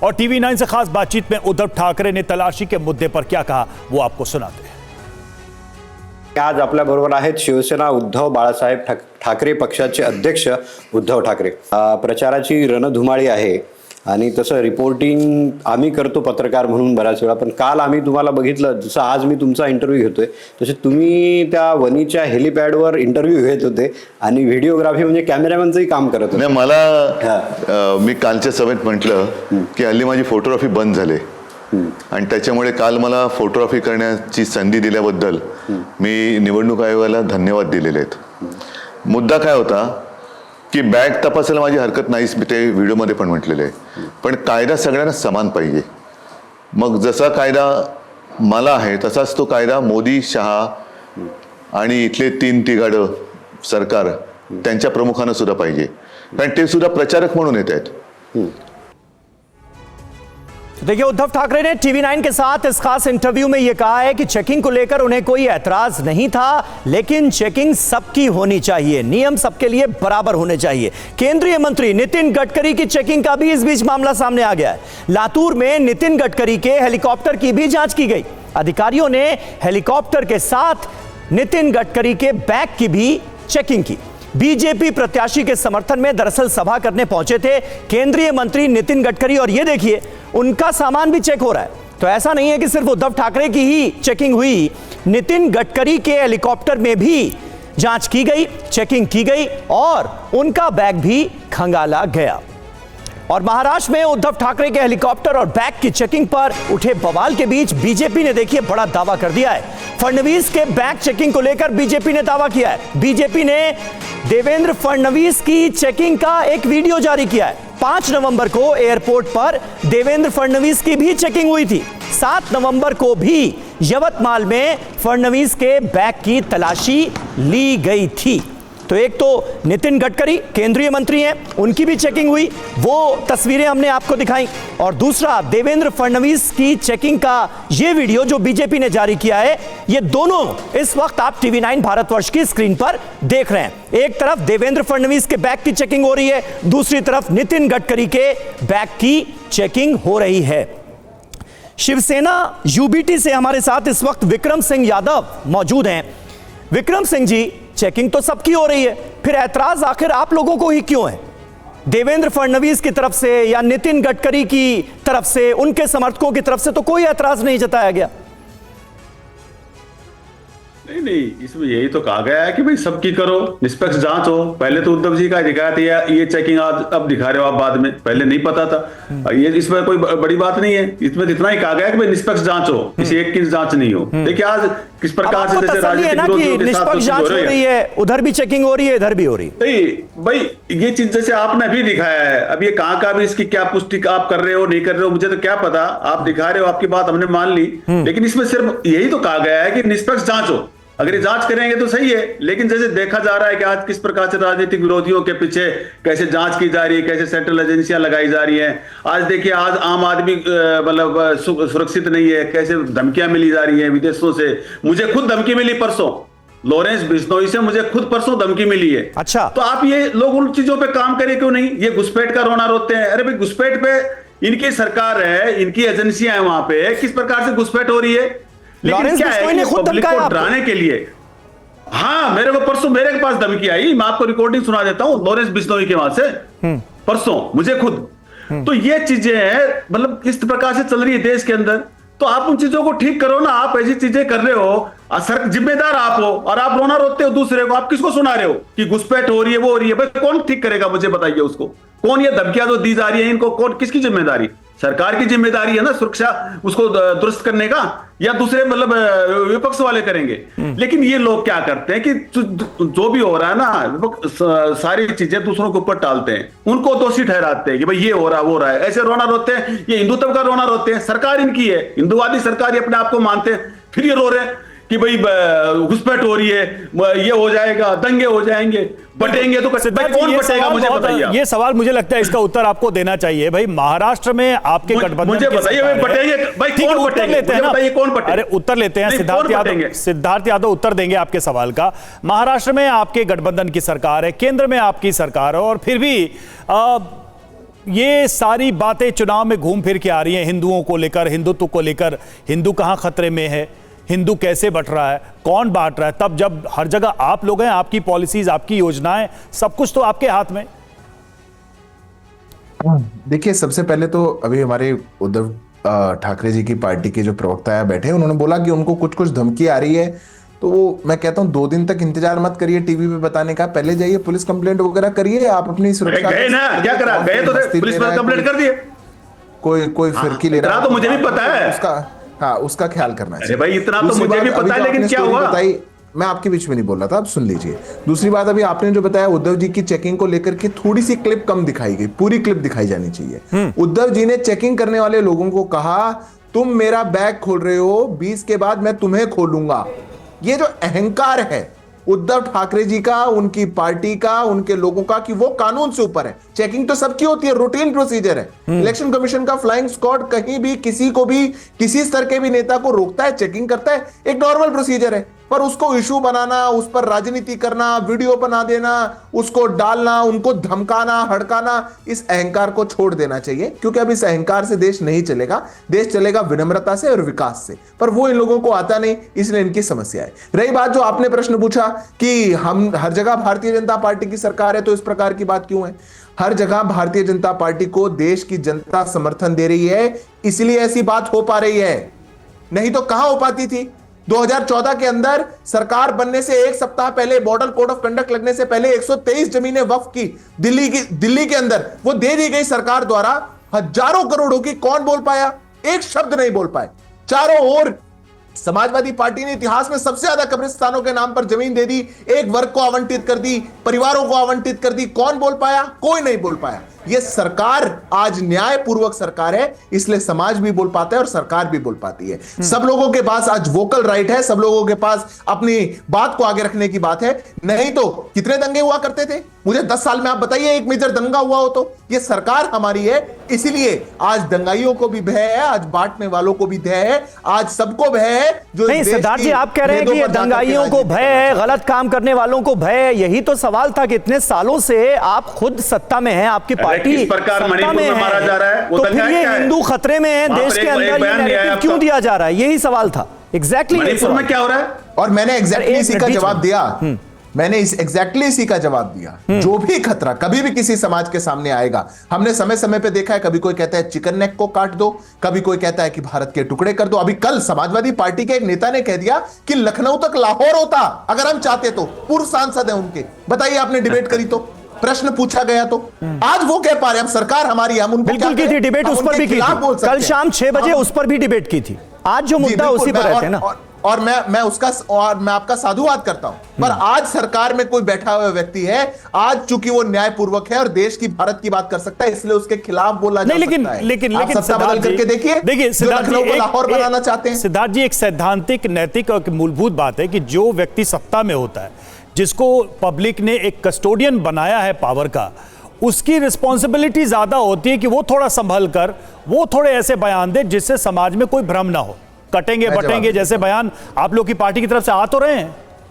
और टीवी 9 से खास बातचीत में उद्धव ठाकरे ने तलाशी के मुद्दे पर क्या कहा वो आपको सुनाते हैं। आज आपल्याबरोबर आहेत शिवसेना उद्धव बाळासाहेब ठाकरे पक्षाचे अध्यक्ष उद्धव ठाकरे। प्रचाराची रणधुमाळी आहे आणि तसं रिपोर्टिंग आम्ही करतो पत्रकार म्हणून बऱ्याच वेळा, पण काल आम्ही तुम्हाला बघितलं जसं आज मी तुमचा इंटरव्ह्यू घेतोय तसे तुम्ही त्या वनीच्या हेलिपॅडवर इंटरव्ह्यू घेत होते आणि व्हिडिओग्राफी म्हणजे कॅमेरामॅनचंही काम करत होते। मला मी कालच्या सभेत म्हटलं की हल्ली माझी फोटोग्राफी बंद झाली आणि त्याच्यामुळे काल मला फोटोग्राफी करण्याची संधी दिल्याबद्दल मी निवडणूक आयोगाला धन्यवाद दिलेले आहेत। मुद्दा काय होता की बॅग तपासायला माझी हरकत नाहीच, मी ते व्हिडिओमध्ये पण म्हटलेलं आहे, पण कायदा सगळ्यांना समान पाहिजे। मग जसा कायदा मला आहे तसाच तो कायदा मोदी, शहा आणि इथले 3 तिघाडं सरकार त्यांच्या प्रमुखांना सुद्धा पाहिजे, कारण ते सुद्धा प्रचारक म्हणून येत आहेत। देखिए, उद्धव ठाकरे ने टीवी 9 के साथ इस खास इंटरव्यू में यह कहा है कि चेकिंग को लेकर उन्हें कोई ऐतराज नहीं था, लेकिन चेकिंग सबकी होनी चाहिए, नियम सबके लिए बराबर होने चाहिए। केंद्रीय मंत्री नितिन गडकरी की चेकिंग का भी इस बीच मामला सामने आ गया है। लातूर में नितिन गडकरी के हेलीकॉप्टर की भी जांच की गई। अधिकारियों ने हेलीकॉप्टर के साथ नितिन गडकरी के बैग की भी चेकिंग की। बीजेपी प्रत्याशी के समर्थन में दरअसल सभा करने पहुंचे थे केंद्रीय मंत्री नितिन गडकरी, और यह देखिए उनका सामान भी चेक हो रहा है। तो ऐसा नहीं है कि सिर्फ उद्धव ठाकरे की ही चेकिंग हुई, नितिन गडकरी के हेलीकॉप्टर में भी जांच की गई, चेकिंग की गई और उनका बैग भी खंगाला गया। और महाराष्ट्र में उद्धव ठाकरे के हेलीकॉप्टर और बैग की चेकिंग पर उठे बवाल के बीच बीजेपी ने देखिए बड़ा दावा कर दिया है। फडणवीस के बैग चेकिंग को लेकर बीजेपी ने दावा किया है। बीजेपी ने देवेंद्र फडणवीस की चेकिंग का एक वीडियो जारी किया है। 5 नवंबर को एयरपोर्ट पर देवेंद्र फडणवीस की भी चेकिंग हुई थी। 7 नवंबर को भी यवतमाल में फडणवीस के बैग की तलाशी ली गई थी। तो एक तो नितिन गडकरी केंद्रीय मंत्री हैं, उनकी भी चेकिंग हुई, वो तस्वीरें हमने आपको दिखाई, और दूसरा देवेंद्र फडणवीस की चेकिंग का ये वीडियो जो बीजेपी ने जारी किया है, ये दोनों इस वक्त आप टीवी 9 भारतवर्ष की स्क्रीन पर देख रहे हैं। एक तरफ देवेंद्र फडणवीस के बैग की चेकिंग हो रही है, दूसरी तरफ नितिन गडकरी के बैग की चेकिंग हो रही है। शिवसेना यूबीटी से हमारे साथ इस वक्त विक्रम सिंह यादव मौजूद हैं। विक्रम सिंह जी, चेकिंग तो सबकी हो रही है, फिर ऐतराज आखिर आप लोगों को ही क्यों है? देवेंद्र फडणवीस की तरफ से या नितिन गडकरी की तरफ से, उनके समर्थकों की तरफ से तो कोई ऐतराज नहीं जताया गया। नहीं, इसमें यही तो कहा गया है कि भाई सबकी करो, निष्पक्ष जांच हो। पहले तो उद्धव जी का दिखाया था, ये चेकिंग आज अब दिखा रहे हो आप बाद में, पहले नहीं पता था। ये इसमें कोई बड़ी बात नहीं है, इसमें इतना ही कहा गया कि भाई निष्पक्ष जांच हो, किसी एक की जांच नहीं हो। देखिए आज किस प्रकार से जैसे राजनीतिक विरोधियों के साथ जांच हो रही है, उधर भी चेकिंग हो रही है, इधर भी हो रही है। भाई ये चीज जैसे आपने अभी दिखाया है, अब ये कहां का भी इसकी क्या पुष्टि आप कर रहे हो नहीं कर रहे हो मुझे तो क्या पता, आप दिखा रहे हो, आपकी बात हमने मान ली, लेकिन इसमें सिर्फ यही तो कहा गया है कि निष्पक्ष जांच हो। अगर ये जांच करेंगे तो सही है, लेकिन जैसे देखा जा रहा है कि आज किस प्रकार से राजनीतिक विरोधियों के पीछे कैसे जांच की जा रही है, कैसे सेंट्रल एजेंसियां लगाई जा रही हैं। आज देखिए, आज आम आदमी मतलब सुरक्षित नहीं है, कैसे धमकियां मिली जा रही हैं विदेशों से। मुझे खुद धमकी मिली परसों, लॉरेंस बिश्नोई से मुझे खुद परसों धमकी मिली है। अच्छा, तो आप ये लोग उन चीजों पे काम करें क्यों नहीं? ये घुसपैठ का रोना रोते हैं। अरे भाई, घुसपैठ पे इनकी सरकार है, इनकी एजेंसियां हैं, वहां पे किस प्रकार से घुसपैठ हो रही है। लेकिन क्या है, पब्लिक को डराने के लिए। हाँ, मेरे को परसों मेरे के पास धमकी आई, मैं आपको रिकॉर्डिंग सुना देता हूं लॉरेंस बिश्नोई के वहां से परसों मुझे खुद। तो ये चीजें हैं, मतलब किस प्रकार से चल रही है देश के अंदर। तो आप उन चीजों को ठीक करो ना। आप ऐसी चीजें कर रहे हो, सर जिम्मेदार आप हो, और आप रोना रोते हो दूसरे को। आप किसको सुना रहे हो कि घुसपैठ हो रही है, वो हो रही है? भाई कौन ठीक करेगा मुझे बताइए उसको। कौन ये धमकियां जो दी जा रही है इनको, कौन, किसकी जिम्मेदारी? सरकार की जिम्मेदारी है ना सुरक्षा उसको दुरुस्त करने का, या दूसरे मतलब विपक्ष वाले करेंगे? लेकिन ये लोग क्या करते हैं कि जो भी हो रहा है ना, सारी चीजें दूसरों के ऊपर टालते हैं, उनको दोषी ठहराते हैं कि भाई ये हो रहा है वो रहा है, ऐसे रोना रोते हैं। ये हिंदुत्व का रोना रोते हैं, सरकार इनकी है, हिंदुवादी सरकार ये अपने आप को मानते हैं, फिर ये रो रहे हैं कि भाई घुसपैठ हो रही है, ये हो जाएगा, दंगे हो जाएंगे, बटेंगे। तो भाई कौन बटेगा मुझे बताइए। ये सवाल मुझे लगता है इसका उत्तर आपको देना चाहिए। भाई महाराष्ट्र में आपके गठबंधन मुझे बताइए बटेंगे भाई, कौन बटेंगे? बताइए कौन बटेंगे? अरे उत्तर लेते हैं, सिद्धार्थ यादव उत्तर देंगे आपके सवाल का। महाराष्ट्र में आपके गठबंधन की सरकार है, केंद्र में आपकी सरकार है, और फिर भी ये सारी बातें चुनाव में घूम फिर के आ रही हैं, हिंदुओं को लेकर, हिंदुत्व को लेकर, हिंदू कहाँ खतरे में है, हिंदू कैसे बट रहा है, कौन बांट रहा है, तब जब हर जगह आप लोग हैं, आपकी पॉलिसीज, आपकी योजनाएं, सब कुछ तो आपके हाथ में। देखिए, सबसे पहले तो अभी हमारे उद्धव ठाकरे जी की पार्टी के जो प्रवक्ता बैठे हैं, उन्होंने बोला कि उनको कुछ कुछ धमकी आ रही है। तो वो मैं कहता हूँ 2 दिन तक इंतजार मत करिए टीवी पे बताने का, पहले जाइए पुलिस कंप्लेंट वगैरह करिए, आप अपनी सुरक्षा। गए ना, क्या करा, गए तो पुलिस पर कंप्लेंट कर दिए। कोई फिरकी ले रहा है, तो मुझे भी पता है उसका, हाँ उसका ख्याल करना चाहिए। अरे भाई इतना तो मुझे भी पता है, लेकिन क्या हुआ? मैं आपके बीच में नहीं बोल रहा था, आप सुन लीजिए। दूसरी बात, अभी आपने जो बताया उद्धव जी की चेकिंग को लेकर के थोड़ी सी क्लिप कम दिखाई गई, पूरी क्लिप दिखाई जानी चाहिए। उद्धव जी ने चेकिंग करने वाले लोगों को कहा, तुम मेरा बैग खोल रहे हो, 20 के बाद मैं तुम्हें खोलूंगा। ये जो अहंकार है उद्धव ठाकरे जी का, उनकी पार्टी का, उनके लोगों का, कि वो कानून से ऊपर है। चेकिंग तो सबकी होती है, रूटीन प्रोसीजर है। इलेक्शन कमीशन का फ्लाइंग स्क्वाड कहीं भी किसी को भी, किसी स्तर के भी नेता को रोकता है, चेकिंग करता है, एक नॉर्मल प्रोसीजर है। पर उसको इशू बनाना, उस पर राजनीति करना, वीडियो बना देना, उसको डालना, उनको धमकाना, हड़काना, इस अहंकार को छोड़ देना चाहिए। क्योंकि अब इस अहंकार से देश नहीं चलेगा, देश चलेगा विनम्रता से और विकास से। पर वो इन लोगों को आता नहीं, इसलिए इनकी समस्या है। रही बात जो आपने प्रश्न पूछा कि हम हर जगह भारतीय जनता पार्टी की सरकार है तो इस प्रकार की बात क्यों है? हर जगह भारतीय जनता पार्टी को देश की जनता समर्थन दे रही है, इसलिए ऐसी बात हो पा रही है। नहीं तो कहां हो पाती थी? 2014 के अंदर सरकार बनने से 1 सप्ताह पहले, मॉडल कोड ऑफ कंडक्ट लगने से पहले 123 जमीनें वक्फ की दिल्ली के अंदर वो दे दी गई सरकार द्वारा, हजारों करोड़ों की। कौन बोल पाया? एक शब्द नहीं बोल पाए। चारों ओर समाजवादी पार्टी ने इतिहास में सबसे ज्यादा कब्रिस्तानों के नाम पर जमीन दे दी, एक वर्ग को आवंटित कर दी, परिवारों को आवंटित कर दी। कौन बोल पाया? कोई नहीं बोल पाया। यह सरकार आज न्यायपूर्वक सरकार है, इसलिए समाज भी बोल पाता है और सरकार भी बोल पाती है। सब लोगों के पास आज वोकल राइट है, सब लोगों के पास अपनी बात को आगे रखने की बात है। नहीं तो कितने दंगे हुआ करते थे? मुझे 10 साल में आप बताइए एक मेजर दंगा हुआ हो तो? यह सरकार हमारी है, इसीलिए आज दंगाइयों को भी भय है, आज बांटने वालों को भी भय है, आज सबको भय है। जो नहीं सिद्धार्थ जी, आप कह रहे हैं कि ये दंगाइयों को भय है, गलत काम करने वालों को भय है। यही तो सवाल था कि इतने सालों से आप खुद सत्ता में हैं, आपकी पार्टी किस प्रकार मणिपुर में मारा जा रहा है, वो तो फिर ये हिंदू खतरे में है, देश के अंदर ये नैरेटिव क्यों दिया जा रहा है? यही सवाल था। एग्जैक्टली मणिपुर में क्या हो रहा है? और मैंने एग्जैक्टली इसी का जवाब दिया। मैंने एग्जैक्टली इसी का जवाब दिया। जो भी खतरा कभी भी किसी समाज के सामने आएगा, हमने समय समय पे देखा है, कभी कोई कहता है चिकन नेक को काट दो, कभी कोई कहता है कि भारत के टुकड़े कर दो। अभी कल समाजवादी पार्टी के एक नेता ने कह दिया कि लखनऊ तक लाहौर होता अगर हम चाहते तो। पूर्व सांसद है उनके, बताइए आपने डिबेट करी तो, प्रश्न पूछा गया तो आज वो कह पा रहे हैं अब सरकार हमारी, हम उनको बिल्कुल की थी डिबेट, उस पर भी की थी कल शाम 6 बजे, उस पर भी डिबेट की थी। आज जो मुद्दा उसी पर रहते हैं ना, और मैं आपका साधुवाद करता हूं। पर आज सरकार में कोई बैठा हुआ व्यक्ति है, आज चूंकि वो न्यायपूर्वक है और देश की, भारत की बात कर सकता है, इसलिए उसके खिलाफ बोला जा सकता है। लेकिन आप सत्ता बदल करके देखिए, सिद्धार्थ जी, लाहौर बनाना चाहते हैं। सिद्धार्थ जी, एक सैद्धांतिक, नैतिक और मूलभूत बात है कि जो व्यक्ति सत्ता में होता है, जिसको पब्लिक ने एक कस्टोडियन बनाया है पावर का, उसकी रिस्पॉन्सिबिलिटी ज्यादा होती है कि वो थोड़ा संभल कर, वो थोड़े ऐसे बयान दे जिससे समाज में कोई भ्रम ना हो। कटेंगे बटेंगे जैसे बयान आप लोग की पार्टी की तरफ से आ तो रहे हैं।